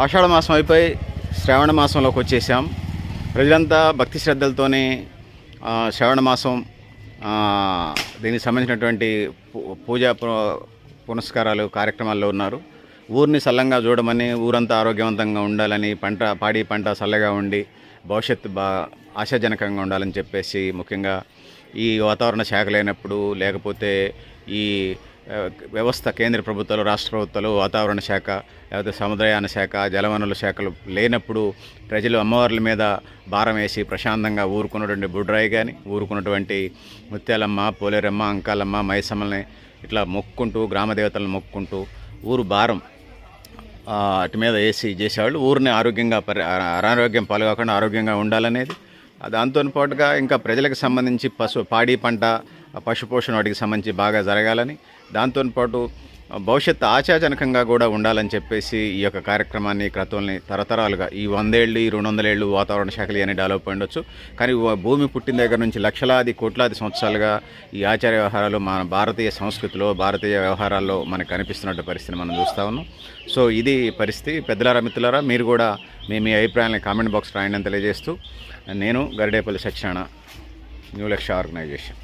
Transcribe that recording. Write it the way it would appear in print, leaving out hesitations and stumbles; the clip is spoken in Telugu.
ఆషాఢ మాసం అయిపోయి శ్రావణ మాసంలోకి వచ్చేసాం. ప్రజలంతా భక్తి శ్రద్ధలతోనే శ్రావణ మాసం దీనికి సంబంధించినటువంటి పూజా పునస్కారాలు కార్యక్రమాల్లో ఉన్నారు. ఊరిని సల్లంగా చూడమని, ఊరంతా ఆరోగ్యవంతంగా ఉండాలని, పాడి పంట చల్లగా ఉండి భవిష్యత్తు ఆశాజనకంగా ఉండాలని చెప్పేసి, ముఖ్యంగా ఈ వాతావరణ శాఖ లేనప్పుడు, లేకపోతే ఈ వ్యవస్థ కేంద్ర ప్రభుత్వాలు, రాష్ట్ర ప్రభుత్వాలు, వాతావరణ శాఖ, లేకపోతే సముద్రయాన శాఖ, జలవనరుల శాఖలు లేనప్పుడు ప్రజలు అమ్మవార్ల మీద భారం వేసి ప్రశాంతంగా ఊరుకున్నటువంటి బుడ్రాయి కానీ, ఊరుకున్నటువంటి ముత్యాలమ్మ, పోలేరమ్మ, అంకాలమ్మ, మైసమ్మల్ని ఇట్లా మొక్కుంటూ, గ్రామ దేవతలను మొక్కుంటూ ఊరు భారం అటు మీద వేసి చేసేవాళ్ళు ఊరిని ఆరోగ్యంగా అనారోగ్యం పాల్గొకుండా ఆరోగ్యంగా ఉండాలనేది. దాంతో పాటుగా ఇంకా ప్రజలకు సంబంధించి పాడి పంట, పశుపోషణ వాటికి సంబంధించి బాగా జరగాలని, దాంతోపాటు భవిష్యత్తు ఆశాజనకంగా కూడా ఉండాలని చెప్పేసి ఈ యొక్క కార్యక్రమాన్ని, క్రతువుల్ని తరతరాలుగా ఈ 100 ఏళ్ళు, ఈ 200 ఏళ్ళు వాతావరణ శాఖలు అని డెవలప్ ఉండొచ్చు. కానీ భూమి పుట్టిన దగ్గర నుంచి లక్షలాది కోట్లాది సంవత్సరాలుగా ఈ ఆచార వ్యవహారాలు మన భారతీయ సంస్కృతిలో, భారతీయ వ్యవహారాల్లో మనకు కనిపిస్తున్నట్టు పరిస్థితిని మనం చూస్తూ ఉన్నాం. సో ఇది పరిస్థితి. పెద్దలారా, మిత్రులారా, మీరు కూడా మీ అభిప్రాయాన్ని కామెంట్ బాక్స్ రాయండి అని తెలియజేస్తూ, నేను గరిడేపల్లి సత్యనారాయణ, న్యూ లక్ష్య ఆర్గనైజేషన్.